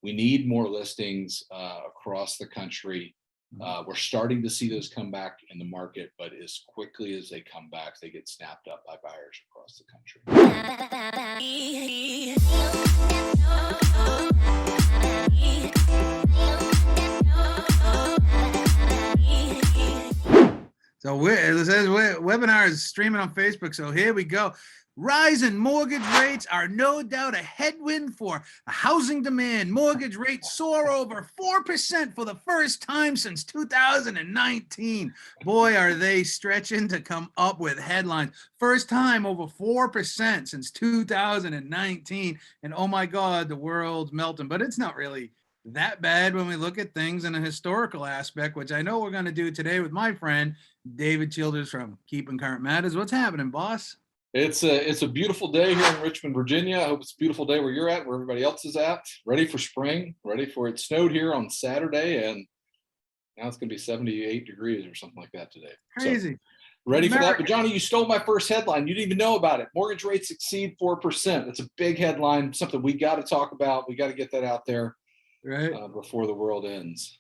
We need more listings across the country. We're starting to see those come back in the market, but as quickly as they come back, they get snapped up by buyers across the country. So it says webinar is streaming on Facebook. So here we go. Rising mortgage rates are no doubt a headwind for housing demand. Mortgage rates soar over 4% for the first time since 2019. Boy, are they stretching to come up with headlines. First time over 4% since 2019. And oh my God, the world's melting. But it's not really that bad when we look at things in a historical aspect, which I know we're going to do today with my friend David Childers from Keeping Current Matters. What's happening, boss? It's a beautiful day here in Richmond, Virginia. I hope it's a beautiful day where you're at, where everybody else is at. Ready for spring, ready for it. Snowed here on Saturday, and now it's going to be 78 degrees or something like that today. Crazy. So, ready for that. But Johnny, you stole my first headline. You didn't even know about it. Mortgage rates exceed 4%. It's a big headline, something we got to talk about. We got to get that out there, right, before the world ends.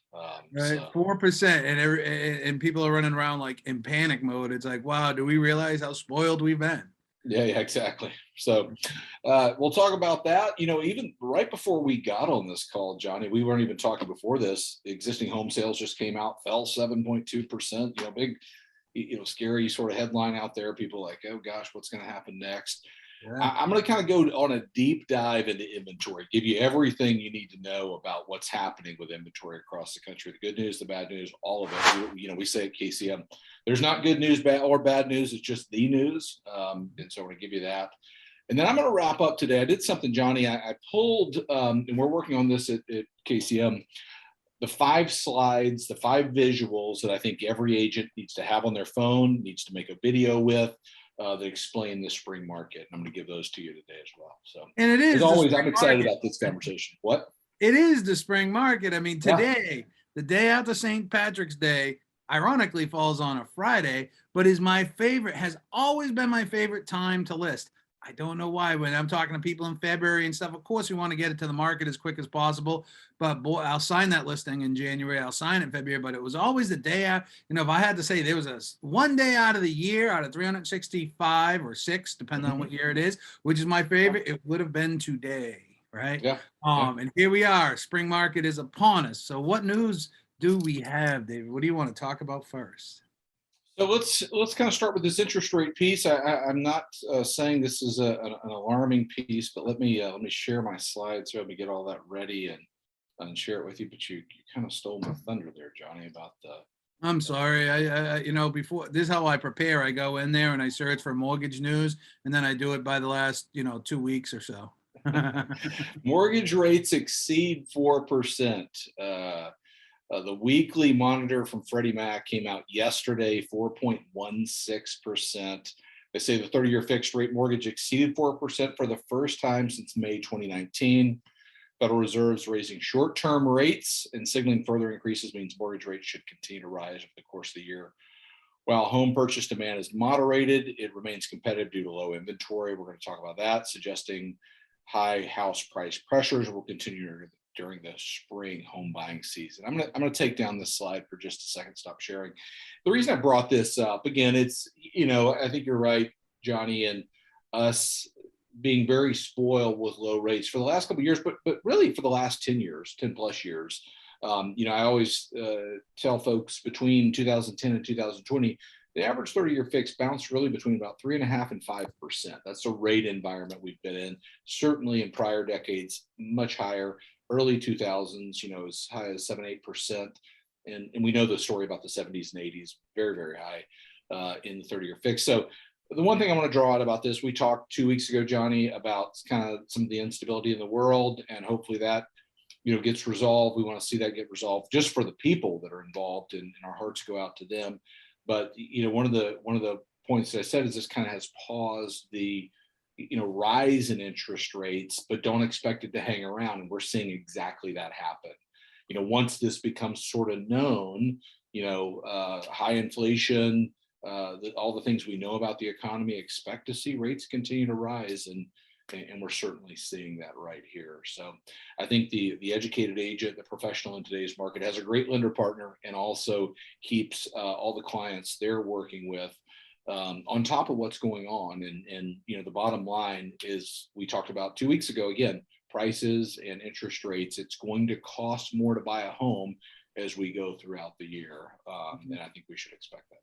Right, 4%, and people are running around like in panic mode. It's like, wow, do we realize how spoiled we've been? Yeah, exactly. So we'll talk about that. Even right before we got on this call, Johnny, we weren't even talking before this. Existing home sales just came out, fell 7.2%. Big, scary sort of headline out there. People like, oh gosh, what's going to happen next? Yeah. I'm going to kind of go on a deep dive into inventory, give you everything you need to know about what's happening with inventory across the country. The good news, the bad news, all of it. We say at KCM, there's not good news or bad news. It's just the news. And so I'm going to give you that. And then I'm going to wrap up today. I did something, Johnny. I pulled, and we're working on this at KCM, the 5 slides, the 5 visuals that I think every agent needs to have on their phone, needs to make a video with. That explain the spring market. And I'm going to give those to you today as well. So, and it is, as always, I'm excited about this conversation. What? It is the spring market. I mean, today, the day after St. Patrick's Day, ironically falls on a Friday, but has always been my favorite time to list. I don't know why. When I'm talking to people in February and stuff, of course, we want to get it to the market as quick as possible. But boy, I'll sign that listing in January. I'll sign it in February. But it was always the day out. If I had to say there was one day out of the year, out of 365 or 6, depending on what year it is, which is my favorite, it would have been today, right? Yeah. And here we are. Spring market is upon us. So what news do we have, David? What do you want to talk about first? So let's kind of start with this interest rate piece. I'm not saying this is an alarming piece, but let me share my slides so let me get all that ready and share it with you. But you kind of stole my thunder there, Johnny, about the. I'm sorry. I before this is how I prepare. I go in there and I search for mortgage news, and then I do it by the last 2 weeks or so. Mortgage rates exceed 4%. The weekly monitor from Freddie Mac came out yesterday, 4.16%. They say the 30-year fixed rate mortgage exceeded 4% for the first time since May 2019. Federal Reserve's raising short-term rates and signaling further increases means mortgage rates should continue to rise over the course of the year. While home purchase demand is moderated, it remains competitive due to low inventory. We're going to talk about that, suggesting high house price pressures will continue during the spring home buying season. I'm gonna take down this slide for just a second, stop sharing. The reason I brought this up, again, it's, I think you're right, Johnny, and us being very spoiled with low rates for the last couple of years, but really for the last 10 plus years. I always tell folks between 2010 and 2020, the average 30-year fix bounced really between about 3.5% and 5%. That's the rate environment we've been in. Certainly in prior decades, much higher. Early 2000s, as high as 7-8%. And we know the story about the 70s and 80s, very, very high in the 30-year fix. So the one thing I want to draw out about this, we talked 2 weeks ago, Johnny, about kind of some of the instability in the world, and hopefully that, gets resolved. We want to see that get resolved just for the people that are involved, and our hearts go out to them. But, one of the points that I said is this kind of has paused the rise in interest rates, but don't expect it to hang around. And we're seeing exactly that happen. Once this becomes sort of known, high inflation, all the things we know about the economy, expect to see rates continue to rise. And And we're certainly seeing that right here. So I think the educated agent, the professional in today's market, has a great lender partner, and also keeps all the clients they're working with on top of what's going on. And the bottom line is, we talked about 2 weeks ago, again, prices and interest rates. It's going to cost more to buy a home as we go throughout the year. And I think we should expect that.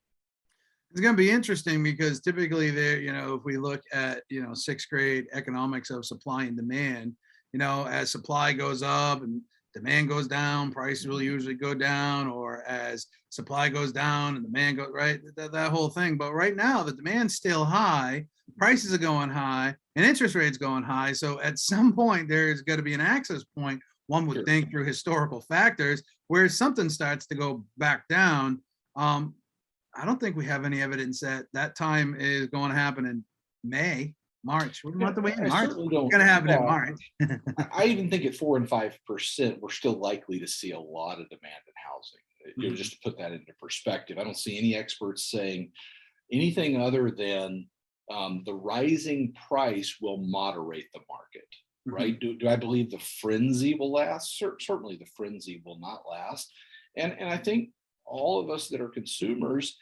It's going to be interesting because typically there, if we look at, 6th grade economics of supply and demand, as supply goes up and demand goes down, prices will usually go down, or as supply goes down and demand goes right, that whole thing. But right now the demand's still high, prices are going high, and interest rates going high. So at some point there's going to be an access point, one would think, through historical factors, where something starts to go back down. I don't think we have any evidence that that time is going to happen in March. What month are we in? March. It's going to happen in March. I even think at 4 and 5%, we're still likely to see a lot of demand in housing. Just to put that into perspective, I don't see any experts saying anything other than the rising price will moderate the market. Right? Do I believe the frenzy will last? Certainly the frenzy will not last. And I think all of us that are consumers,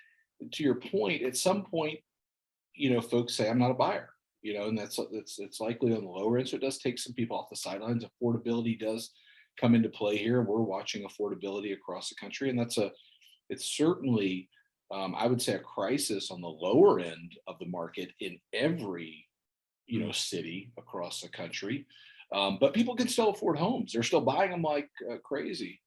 to your point, at some point, folks say, I'm not a buyer, and that's likely on the lower end. So it does take some people off the sidelines. Affordability does come into play here. We're watching affordability across the country, and it's certainly, I would say, a crisis on the lower end of the market in every, city across the country. But people can still afford homes. They're still buying them like crazy.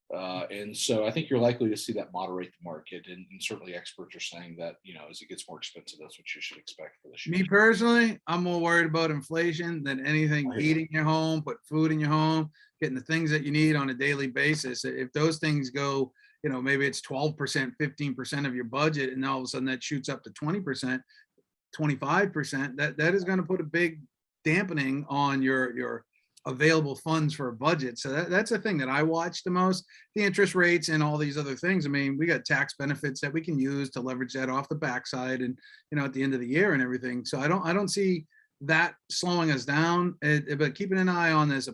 And so I think you're likely to see that moderate the market, and certainly experts are saying that, as it gets more expensive, that's what you should expect for this year. Me personally, I'm more worried about inflation than anything. Heating your home, put food in your home, getting the things that you need on a daily basis. If those things go, maybe it's 12%, 15% of your budget, and all of a sudden that shoots up to 20%, 25%, that is going to put a big dampening on your available funds for a budget. So that's the thing that I watch the most, the interest rates and all these other things. I mean, we got tax benefits that we can use to leverage that off the backside, and at the end of the year and everything. So I don't see that slowing us down, but keeping an eye on this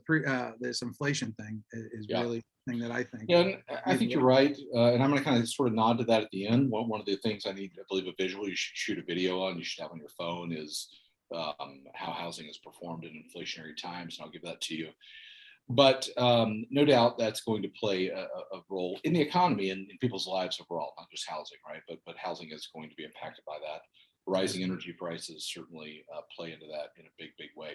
inflation thing is really the thing that I think. Yeah, and I think you're right. And I'm going to kind of sort of nod to that at the end. One of the things I believe a visual you should shoot a video on, you should have on your phone, is how housing has performed in inflationary times, and I'll give that to you. But no doubt that's going to play a role in the economy and in people's lives overall, not just housing, right? But housing is going to be impacted by that. Rising energy prices certainly play into that in a big way.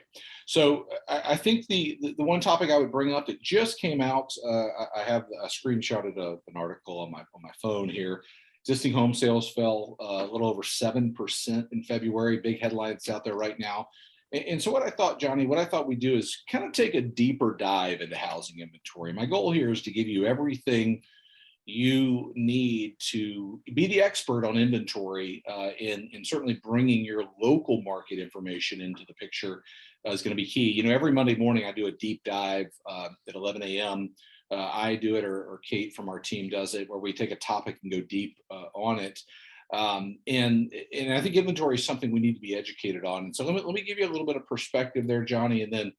So I think the one topic I would bring up that just came out, I have a screenshotted an article on my phone here. Existing home sales fell a little over 7% in February. Big headlines out there right now. And so what I thought we'd do is kind of take a deeper dive into housing inventory. My goal here is to give you everything you need to be the expert on inventory, and certainly bringing your local market information into the picture is going to be key. Every Monday morning I do a deep dive at 11 a.m. I do it, or Kate from our team does it, where we take a topic and go deep on it. And I think inventory is something we need to be educated on. And so let me give you a little bit of perspective there, Johnny, and then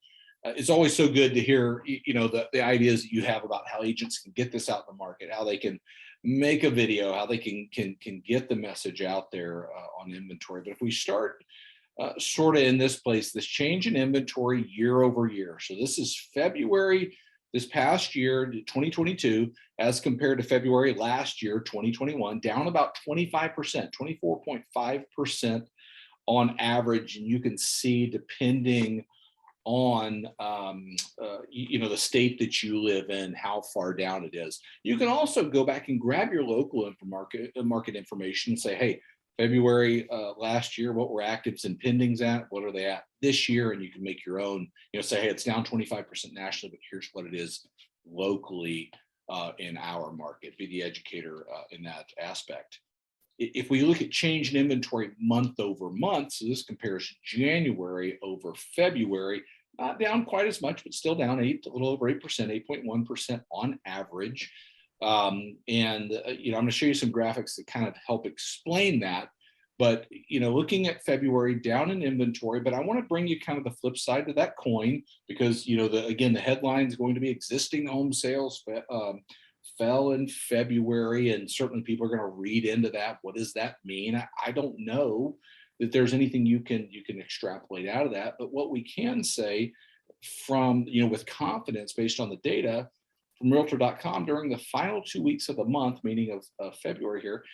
it's always so good to hear, the ideas that you have about how agents can get this out in the market, how they can make a video, how they can get the message out there on inventory. But if we start sort of in this place, this change in inventory year over year. So this is February this past year, 2022, as compared to February last year, 2021, down about 25%, 24.5% on average. And you can see, depending on the state that you live in, how far down it is. You can also go back and grab your local market information and say, hey, February last year, what were actives and pendings at? What are they at this year? And you can make your own, say, hey, it's down 25% nationally, but here's what it is locally in our market. Be the educator in that aspect. If we look at change in inventory month over month, so this compares January over February, not down quite as much, but still down a little over 8%, 8.1% on average. I'm going to show you some graphics that kind of help explain that. But, looking at February down in inventory, but I want to bring you kind of the flip side to that coin because, the headline is going to be existing home sales fell in February, and certainly people are going to read into that. What does that mean? I don't know that there's anything you can extrapolate out of that, but what we can say from, with confidence based on the data from Realtor.com during the final 2 weeks of the month, meaning of February here,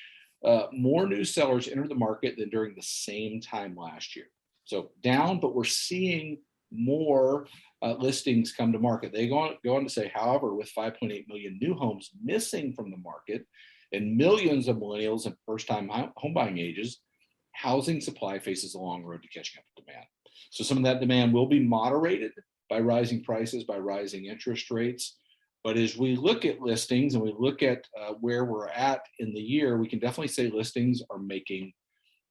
more new sellers entered the market than during the same time last year. So down, but we're seeing more listings come to market. They go on to say, however, with 5.8 million new homes missing from the market and millions of millennials and first-time home buying ages, housing supply faces a long road to catching up to demand. So some of that demand will be moderated by rising prices, by rising interest rates. But as we look at listings and we look at where we're at in the year, we can definitely say listings are making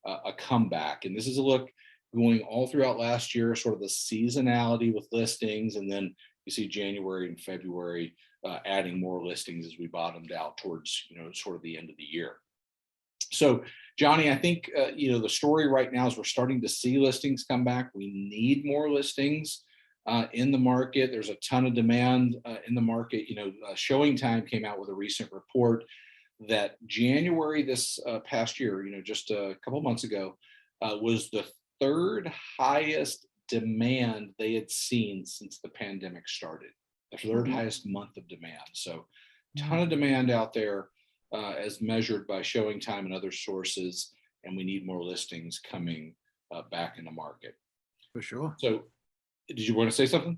a comeback. And this is a look going all throughout last year, sort of the seasonality with listings. And then you see January and February adding more listings as we bottomed out towards, sort of the end of the year. So, Johnny, I think, the story right now is we're starting to see listings come back. We need more listings in the market. There's a ton of demand in the market. Showing Time came out with a recent report that January this past year, just a couple months ago, was the third highest demand they had seen since the pandemic started. The third highest month of demand. So, ton of demand out there as measured by Showing Time and other sources, and we need more listings coming back in the market. For sure. So, did you want to say something?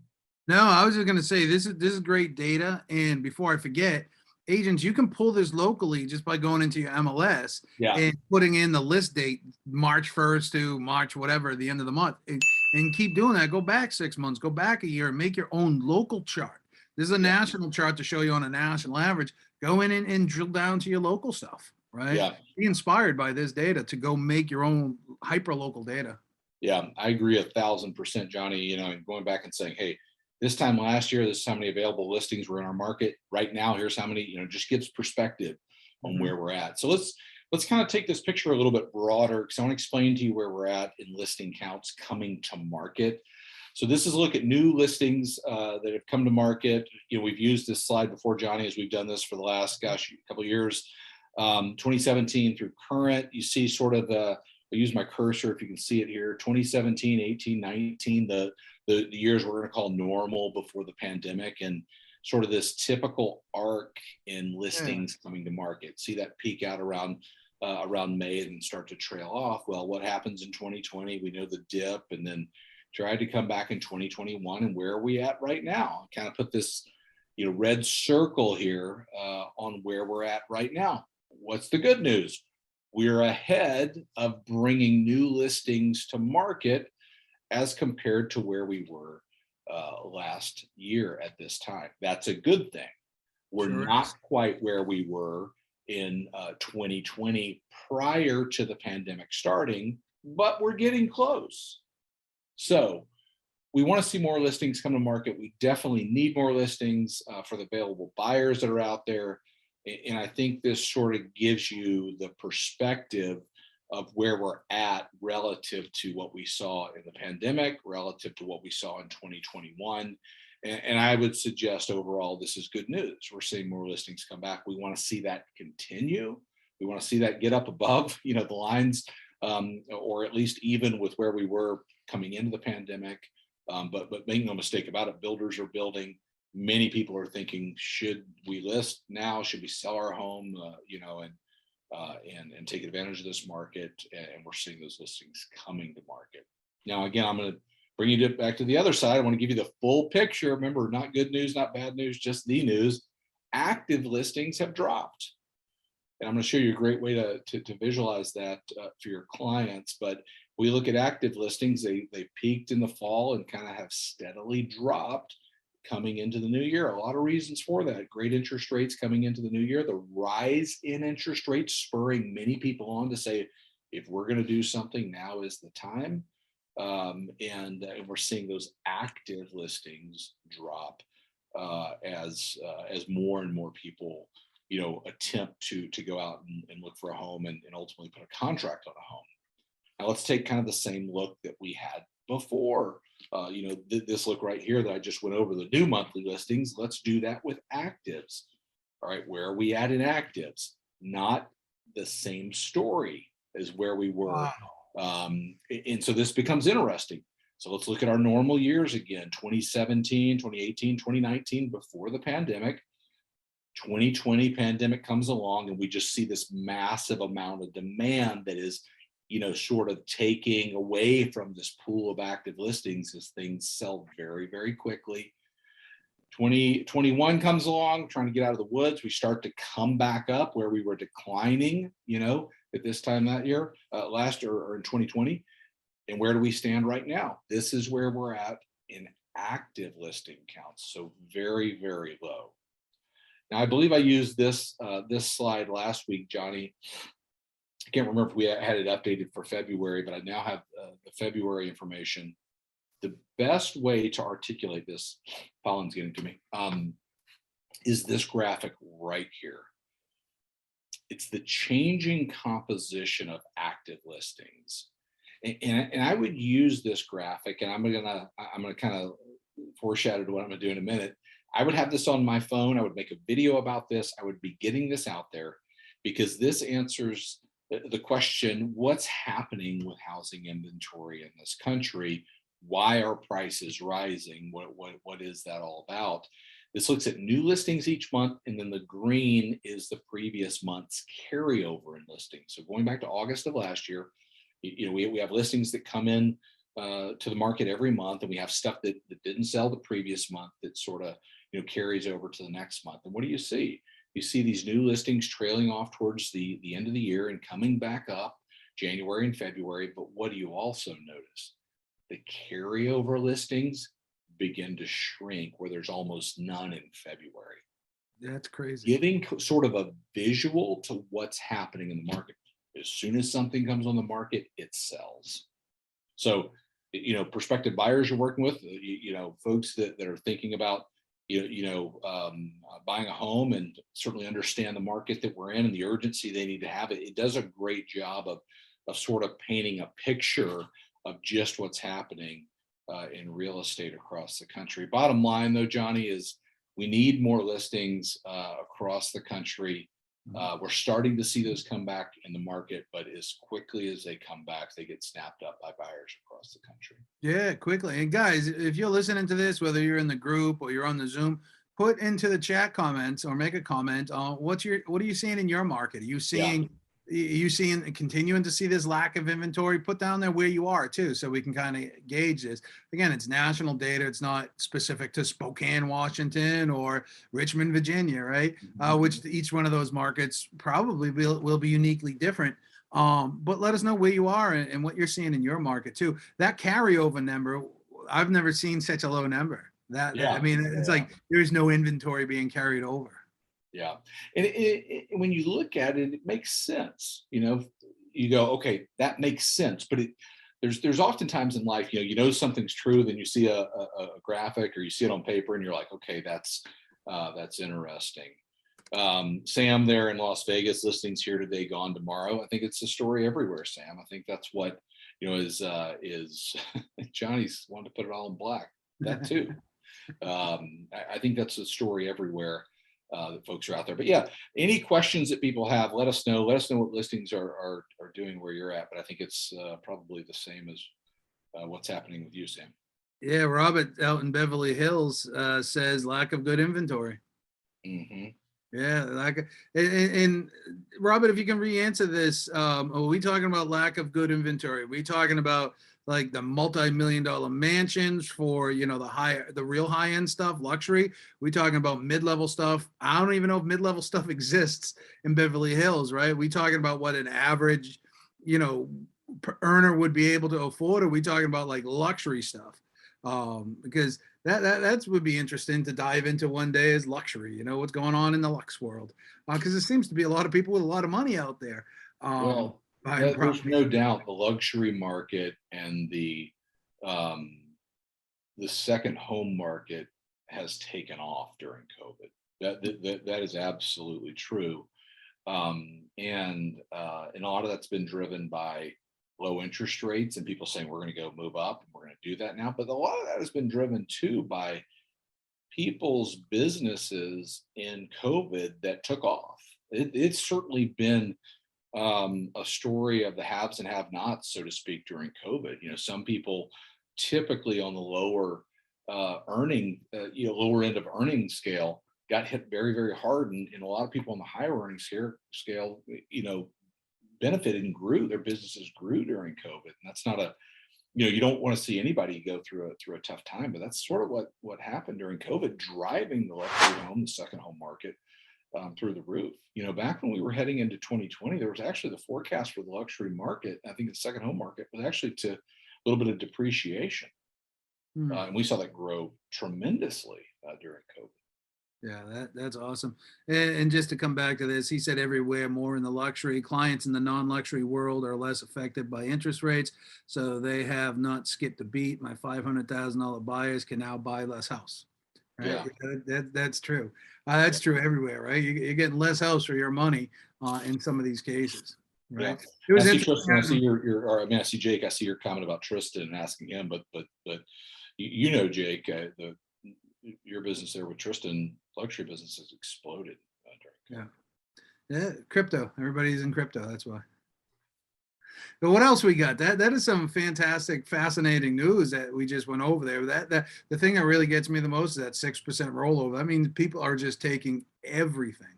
No, I was just going to say this is great data. And before I forget, agents, you can pull this locally just by going into your MLS and putting in the list date, March 1st to March, whatever, the end of the month, and keep doing that. Go back 6 months, go back a year, and make your own local chart. This is a national chart to show you on a national average. Go in and drill down to your local stuff, right? Yeah. Be inspired by this data to go make your own hyper local data. Yeah, I agree 1,000%, Johnny. And going back and saying, hey, this time last year, this is how many available listings were in our market. Right now, here's how many, just gives perspective on where we're at. So let's kind of take this picture a little bit broader because I want to explain to you where we're at in listing counts coming to market. So this is a look at new listings that have come to market. We've used this slide before, Johnny, as we've done this for the last, couple of years, 2017 through current. You see sort of I'll use my cursor if you can see it here, 2017, 18, 19, the years we're going to call normal before the pandemic, and sort of this typical arc in listings coming to market. See that peak out around May and start to trail off. Well, what happens in 2020? We know the dip, and then tried to come back in 2021. And where are we at right now? Kind of put this red circle here on where we're at right now. What's the good news? We're ahead of bringing new listings to market as compared to where we were last year at this time. That's a good thing. We're not quite where we were in 2020 prior to the pandemic starting, but we're getting close. So we want to see more listings come to market. We definitely need more listings for the available buyers that are out there. And I think this sort of gives you the perspective of where we're at relative to what we saw in the pandemic, relative to what we saw in 2021. And I would suggest overall, this is good news. We're seeing more listings come back. We want to see that continue. We want to see that get up above, the lines, or at least even with where we were coming into the pandemic. But make no mistake about it, builders are building. Many people are thinking, should we list now? Should we sell our home? And take advantage of this market. And we're seeing those listings coming to market. Now, again, I'm going to bring you back to the other side. I want to give you the full picture. Remember, not good news, not bad news, just the news. Active listings have dropped. And I'm going to show you a great way to visualize that for your clients. But we look at active listings, they peaked in the fall and kind of have steadily dropped coming into the new year. A lot of reasons for that. Great interest rates coming into the new year. The rise in interest rates spurring many people on to say, if we're going to do something, now is the time. And we're seeing those active listings drop as more and more people attempt to go out and look for a home and ultimately put a contract on a home. Now let's take kind of the same look that we had before. This look right here that I just went over, the new monthly listings. Let's do that with actives. All right, where are we at in actives? Not the same story as where we were. And so this becomes interesting. So let's look at our normal years again, 2017, 2018, 2019, before the pandemic. 2020 pandemic comes along and we just see this massive amount of demand that is, sort of taking away from this pool of active listings as things sell very, very quickly. 2021 comes along, trying to get out of the woods. We start to come back up where we were declining, at this time that year, last or in 2020. And where do we stand right now? This is where we're at in active listing counts. So very, very low. Now, I believe I used this slide last week, Johnny. I can't remember if we had it updated for February, but I now have the February information. The best way to articulate this, Colin's getting to me, is this graphic right here. It's the changing composition of active listings. And I would use this graphic, and I'm gonna kind of foreshadow to what I'm gonna do in a minute. I would have this on my phone. I would make a video about this. I would be getting this out there because this answers the question, what's happening with housing inventory in this country? Why are prices rising? What is that all about? This looks at new listings each month, and then the green is the previous month's carryover in listings. So going back to August of last year, we have listings that come in to the market every month, and we have stuff that didn't sell the previous month that sort of carries over to the next month. And what do you see? You see these new listings trailing off towards the end of the year and coming back up January and February. But what do you also notice? The carryover listings begin to shrink, where there's almost none in February. That's crazy. Giving sort of a visual to what's happening in the market. As soon as something comes on the market, it sells. So, prospective buyers you're working with, folks that are thinking about, buying a home, and certainly understand the market that we're in and the urgency they need to have. It does a great job of sort of painting a picture of just what's happening in real estate across the country. Bottom line, though, Johnny, is we need more listings across the country. We're starting to see those come back in the market, but as quickly as they come back, they get snapped up by buyers across the country. Yeah, quickly. And guys, if you're listening to this, whether you're in the group or you're on the Zoom, put into the chat comments or make a comment on what are you seeing in your market? Are you seeing continuing to see this lack of inventory? Put down there where you are too, so we can kind of gauge this. Again, it's national data. It's not specific to Spokane, Washington, or Richmond, Virginia, right? Which each one of those markets probably will be uniquely different. But let us know where you are and what you're seeing in your market too. That carryover number, I've never seen such a low number. It's like there's no inventory being carried over. Yeah. And when you look at it, it makes sense. You go, okay, that makes sense. But there's oftentimes in life, something's true, then you see a graphic or you see it on paper and you're like, okay, that's interesting. Sam there in Las Vegas, listings here today, gone tomorrow. I think it's a story everywhere, Sam. I think that's what, is Johnny's wanted to put it all in black. That too. I think that's a story everywhere. That folks are out there. But yeah, any questions that people have, let us know. Let us know what listings are doing where you're at. But I think it's probably the same as what's happening with you, Sam. Yeah, Robert out in Beverly Hills says lack of good inventory. Mm-hmm. Yeah, and Robert, if you can re-answer this, are we talking about lack of good inventory? Are we talking about like the multi-million-dollar mansions for the real high-end stuff, luxury? We talking about mid-level stuff? I don't even know if mid-level stuff exists in Beverly Hills, right? We talking about what an average, earner would be able to afford? Or are we talking about like luxury stuff? Because that would be interesting to dive into one day, as luxury, what's going on in the lux world, because there seems to be a lot of people with a lot of money out there. There's no doubt the luxury market and the second home market has taken off during COVID. That is absolutely true. And a lot of that's been driven by low interest rates and people saying we're going to go move up and we're going to do that now. But a lot of that has been driven too by people's businesses in COVID that took off. It's certainly been a story of the haves and have-nots, so to speak, during COVID. Some people typically on the lower lower end of earning scale got hit very, very hard, and a lot of people on the higher earning scale, benefited and grew. Their businesses grew during COVID, and that's not you don't want to see anybody go through a tough time, but that's sort of what happened during COVID, driving the luxury home, the second home market through the roof. Back when we were heading into 2020, there was actually the forecast for the luxury market. I think the second home market was actually to a little bit of depreciation. And we saw that grow tremendously during COVID. Yeah, that's awesome. And just to come back to this, he said everywhere more in the luxury. Clients in the non-luxury world are less affected by interest rates, so they have not skipped a beat. My $500,000 buyers can now buy less house. Right? Yeah. That's true. That's true everywhere, right? You're getting less house for your money in some of these cases. Right. Yeah. It was interesting. I see I see Jake. I see your comment about Tristan and asking him, but Jake, your business there with Tristan, luxury business has exploded. Yeah, crypto. Everybody's in crypto. That's why. But what else we got? That is some fantastic, fascinating news that we just went over there. That the thing that really gets me the most is that 6% rollover. I mean, people are just taking everything,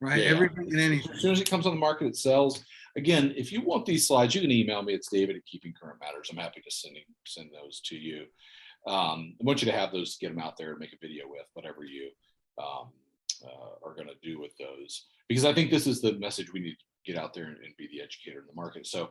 right? Yeah. Everything and anything. As soon as it comes on the market, it sells. Again, if you want these slides, you can email me. It's David at Keeping Current Matters. I'm happy to send those to you. I want you to have those to get them out there and make a video with, whatever you are going to do with those, because I think this is the message we need to get out there and be the educator in the market. So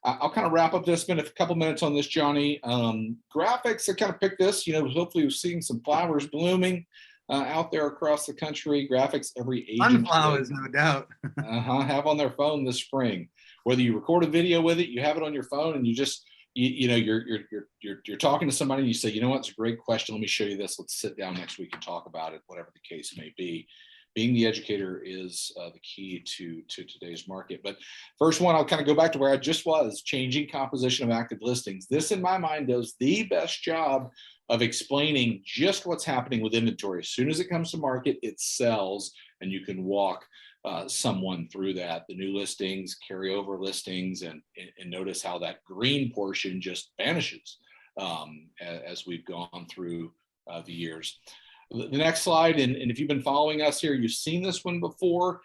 I'll kind of wrap up this, spend a couple minutes on this, Johnny. Graphics, I kind of picked this, hopefully we're seeing some flowers blooming out there across the country. Graphics every agent sunflowers, no doubt. have on their phone this spring. Whether you record a video with it, you have it on your phone, and you just you're talking to somebody and you say, it's a great question. Let me show you this. Let's sit down next week and talk about it, whatever the case may be. Being the educator is the key to today's market. But first one, I'll kind of go back to where I just was, changing composition of active listings. This, in my mind, does the best job of explaining just what's happening with inventory. As soon as it comes to market, it sells, and you can walk someone through that, the new listings, carryover listings, and notice how that green portion just vanishes as we've gone through the years. The next slide, and if you've been following us here, you've seen this one before.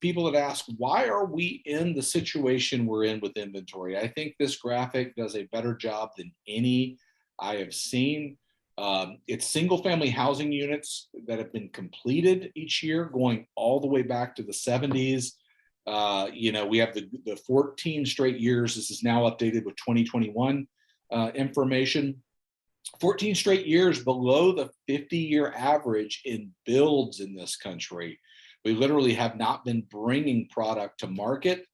People have asked, why are we in the situation we're in with inventory? I think this graphic does a better job than any I have seen. It's single family housing units that have been completed each year, going all the way back to the 70s. We have the 14 straight years. This is now updated with 2021 information. 14 straight years below the 50-year average in builds in this country. We literally have not been bringing product to market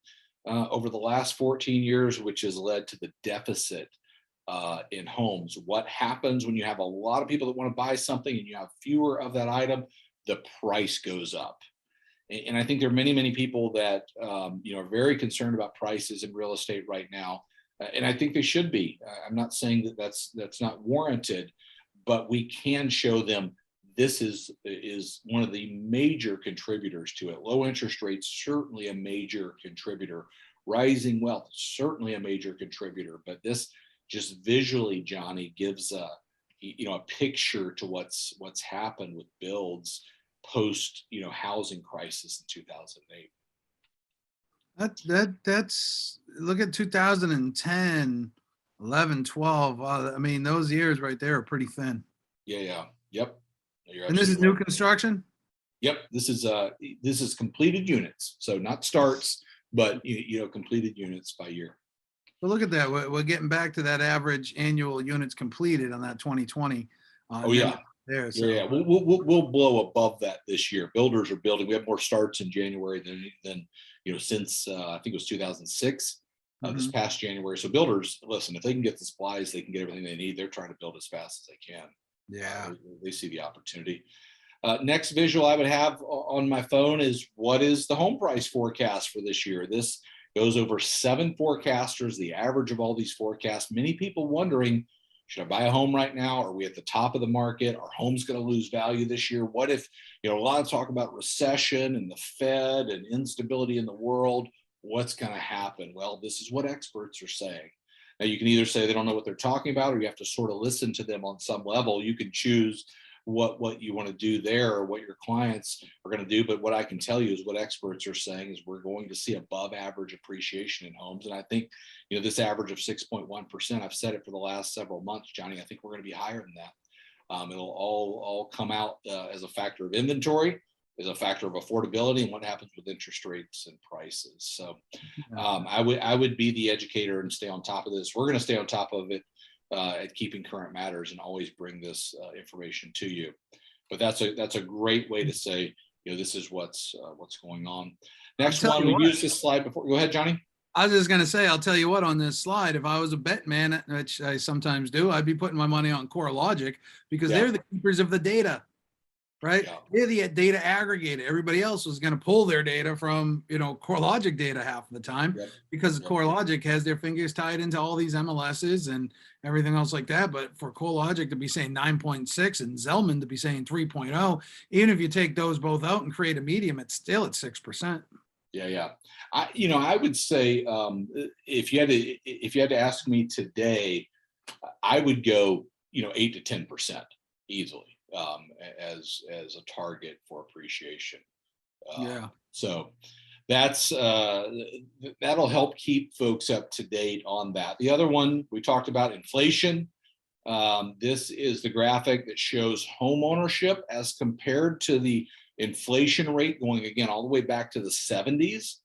over the last 14 years, which has led to the deficit in homes. What happens when you have a lot of people that want to buy something and you have fewer of that item? The price goes up. And I think there are many, many people that are very concerned about prices in real estate right now. And I think they should be. I'm not saying that that's not warranted, but we can show them this is one of the major contributors to it. Low interest rates, certainly a major contributor. Rising wealth, certainly a major contributor. But this just visually, Johnny, gives a picture to what's happened with builds post housing crisis in 2008. That's look at 2010, 11, 12. I mean, those years right there are pretty thin. Yeah. Yep. And this is new construction? Yep. This is completed units. So not starts, but completed units by year. Well, look at that. We're getting back to that average annual units completed on that 2020. There. So. Yeah. We'll blow above that this year. Builders are building. We have more starts in January than since I think it was 2006, this past January. So builders, listen, if they can get the supplies, they can get everything they need. They're trying to build as fast as they can. Yeah. They see the opportunity. Next visual I would have on my phone is, what is the home price forecast for this year? This goes over 7 forecasters, the average of all these forecasts. Many people wondering, should I buy a home right now? Are we at the top of the market? Are homes going to lose value this year? What if, a lot of talk about recession and the Fed and instability in the world. What's going to happen? Well, this is what experts are saying. Now, you can either say they don't know what they're talking about, or you have to sort of listen to them on some level. You can choose what you want to do there, or what your clients are going to do. But what I can tell you is what experts are saying is we're going to see above average appreciation in homes. And I think, this average of 6.1%, I've said it for the last several months, Johnny, I think we're going to be higher than that. It'll all come out as a factor of inventory, as a factor of affordability, and what happens with interest rates and prices. So I would be the educator and stay on top of this. We're going to stay on top of it at Keeping Current Matters, and always bring this information to you. But that's a great way to say, this is what's going on. Next one, we've used this slide before. Go ahead, Johnny. I was just going to say, I'll tell you what, on this slide, if I was a bet man, which I sometimes do, I'd be putting my money on CoreLogic, because they're the keepers of the data, right? Yeah. They're the data aggregator. Everybody else was going to pull their data from, CoreLogic data half of the time, because CoreLogic has their fingers tied into all these MLSs and everything else like that. But for CoreLogic to be saying 9.6 and Zelman to be saying 3.0, even if you take those both out and create a medium, it's still at 6%. Yeah. I would say if you had to ask me today, I would go 8 to 10% easily as a target for appreciation. So that's that'll help keep folks up to date on that. The other one we talked about, inflation. This is the graphic that shows home ownership as compared to the inflation rate, going again all the way back to the 70s.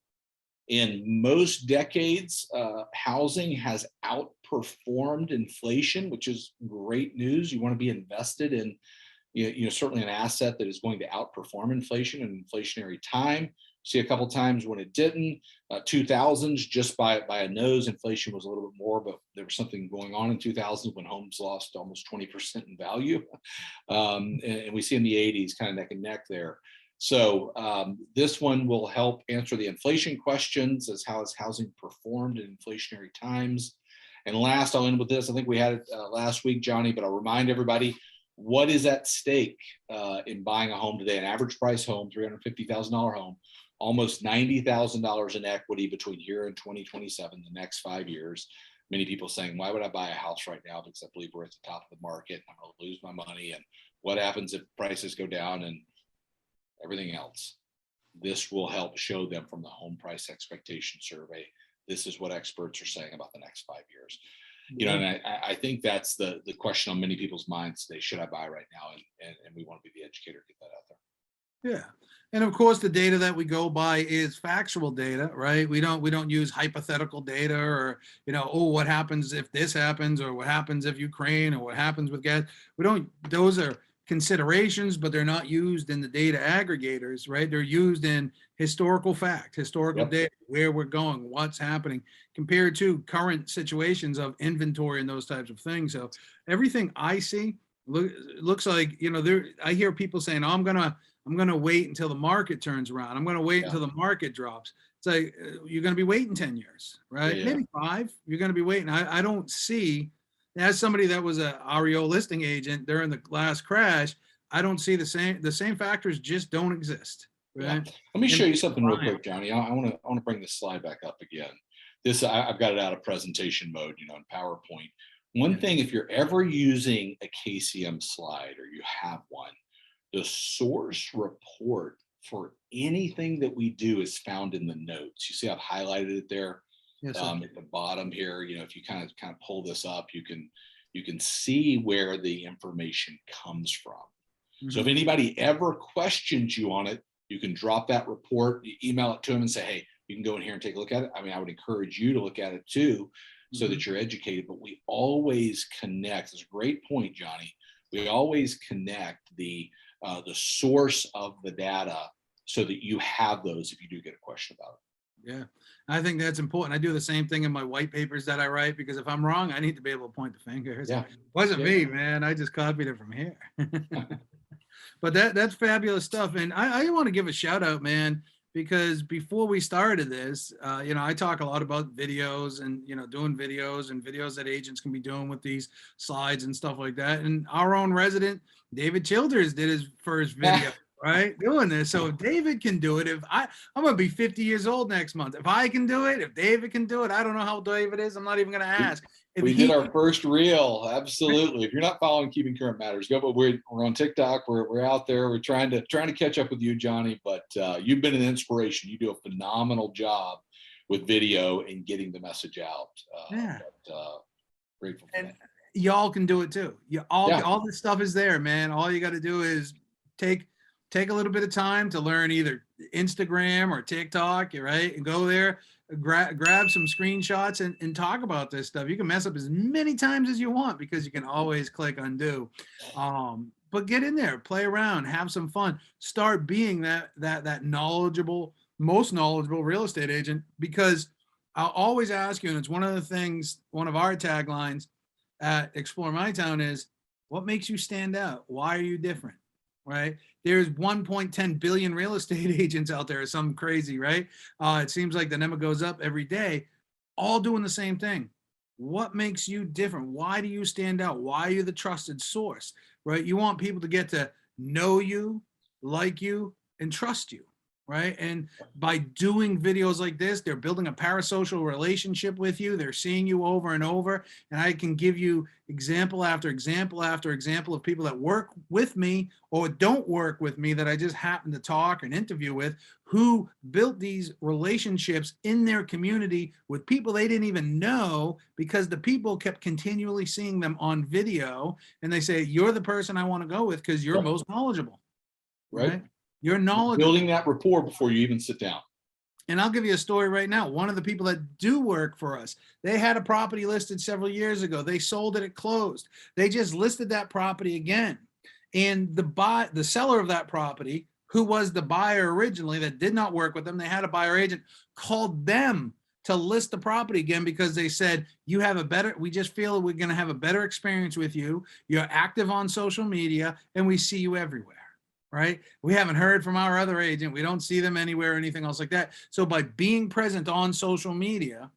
In most decades, housing has outperformed inflation, which is great news. You want to be invested in, certainly an asset that is going to outperform inflation in inflationary time. See a couple times when it didn't. 2000s, just by a nose, inflation was a little bit more, but there was something going on in 2000 when homes lost almost 20% in value. And we see in the 80s kind of neck and neck there. So this one will help answer the inflation questions, as how has housing performed in inflationary times. And last, I'll end with this. I think we had it last week, Johnny, but I'll remind everybody, what is at stake in buying a home today? An average price home, $350,000 home, almost $90,000 in equity between here and 2027, the next 5 years. Many people saying, why would I buy a house right now? Because I believe we're at the top of the market. I'm going to lose my money. And what happens if prices go down and everything else? This will help show them from the home price expectation survey. This is what experts are saying about the next 5 years. And I think that's the question on many people's minds today. Should I buy right now? And we want to be the educator, get that out there. Yeah. And of course, the data that we go by is factual data, right? We don't use hypothetical data, or, what happens if this happens, or what happens if Ukraine, or what happens with gas. Those are considerations, but they're not used in the data aggregators, right? They're used in historical fact, historical data, where we're going, what's happening, compared to current situations of inventory and those types of things. So everything I see looks like, I hear people saying, oh, I'm gonna wait until the market turns around. I'm gonna wait until the market drops. It's like, you're gonna be waiting 10 years, right? Maybe 5. You're gonna be waiting. I don't see, as somebody that was a REO listing agent during the last crash, I don't see the same factors just don't exist. Right? Yeah. Let me show you something real quick, Johnny. I want to bring this slide back up again. I've got it out of presentation mode, in PowerPoint. One thing, if you're ever using a KCM slide, or you have one, the source report for anything that we do is found in the notes. You see, I've highlighted it there. Yes, at the bottom here. If you kind of pull this up, you can see where the information comes from. Mm-hmm. So if anybody ever questions you on it, you can drop that report, you email it to them and say, hey, you can go in here and take a look at it. I mean, I would encourage you to look at it too, so that you're educated. But we always connect. It's a great point, Johnny. We always connect the source of the data, so that you have those if you do get a question about it. Yeah, I think that's important. I do the same thing in my white papers that I write, because if I'm wrong, I need to be able to point the finger. It wasn't me, man. I just copied it from here. But that's fabulous stuff. And I want to give a shout out, man. because before we started this, I talk a lot about videos and, doing videos and videos that agents can be doing with these slides and stuff like that. And our own resident, David Childers, did his first video, right? Doing this. So if David can do it, I'm going to be 50 years old next month. If I can do it, if David can do it, I don't know how David is. I'm not even going to ask. We did our first reel. Absolutely. If you're not following Keeping Current Matters, go. But we're on TikTok. We're out there. We're trying to catch up with you, Johnny. But you've been an inspiration. You do a phenomenal job with video and getting the message out. Grateful for that. Y'all can do it too. All this stuff is there, man. All you got to do is take a little bit of time to learn either Instagram or TikTok, right? And go there. Grab some screenshots and talk about this stuff. You can mess up as many times as you want because you can always click undo. But get in there, play around, have some fun. Start being that most knowledgeable real estate agent, because I'll always ask you, and it's one of our taglines at Explore My Town is, what makes you stand out? Why are you different? Right? There's 1.10 billion real estate agents out there, something crazy, right? It seems like the number goes up every day, all doing the same thing. What makes you different? Why do you stand out? Why are you the trusted source, right? You want people to get to know you, like you, and trust you, right? And by doing videos like this, they're building a parasocial relationship with you. They're seeing you over and over. And I can give you example after example after example of people that work with me or don't work with me that I just happen to talk and interview with, who built these relationships in their community with people they didn't even know, because the people kept continually seeing them on video. And they say, you're the person I want to go with because you're most knowledgeable, right? You're knowledgeable. Building that rapport before you even sit down. And I'll give you a story right now. One of the people that do work for us, they had a property listed several years ago. They sold it, it closed. They just listed that property again. And the seller of that property, who was the buyer originally that did not work with them, they had a buyer agent, called them to list the property again because they said, we just feel we're going to have a better experience with you. You're active on social media and we see you everywhere. Right? We haven't heard from our other agent. We don't see them anywhere or anything else like that. So by being present on social media,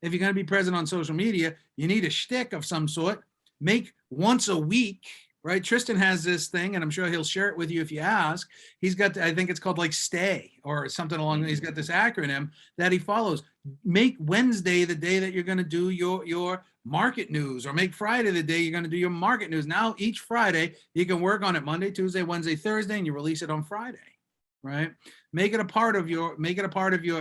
if you're going to be present on social media, you need a shtick of some sort. Make once a week, right? Tristan has this thing, and I'm sure he'll share it with you if you ask. He's got, I think it's called like STAY or something along. He's got this acronym that he follows. Make Wednesday the day that you're going to do your market news, or make Friday the day you're going to do your market news. Now, each Friday, you can work on it Monday, Tuesday, Wednesday, Thursday, and you release it on Friday, right? Make it a part of your,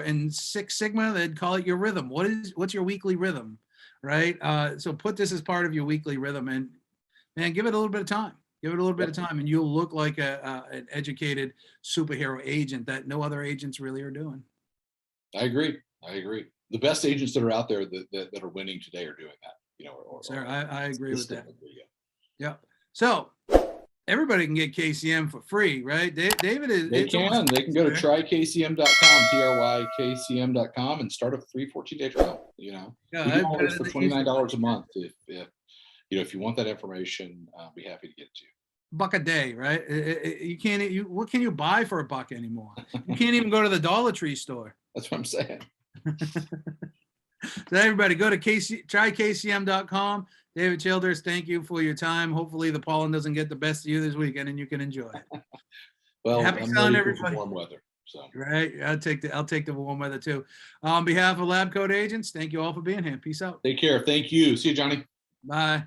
in Six Sigma, they'd call it your rhythm. What's your weekly rhythm, right? So put this as part of your weekly rhythm, and man, give it a little bit of time. Give it a little bit of time, and you'll look like an educated superhero agent that no other agents really are doing. I agree. The best agents that are out there that are winning today are doing that. Sir, I agree with that. Yeah. So everybody can get KCM for free, right? David is. They can go to trykcm.com, trykcm.com, and start a free 14-day trial. We do all this for $29 a month. If you want that information, I'll be happy to get it to you. $1 a day, right? You can't. What can you buy for $1 anymore? You can't even go to the Dollar Tree store. That's what I'm saying. So everybody go to trykcm.com. David Childers, thank you for your time. Hopefully the pollen doesn't get the best of you this weekend and you can enjoy it. Well, happy selling, everybody. Warm weather. So. Right. I'll take the warm weather too. On behalf of LabCoat Agents, thank you all for being here. Peace out. Take care. Thank you. See you, Johnny. Bye.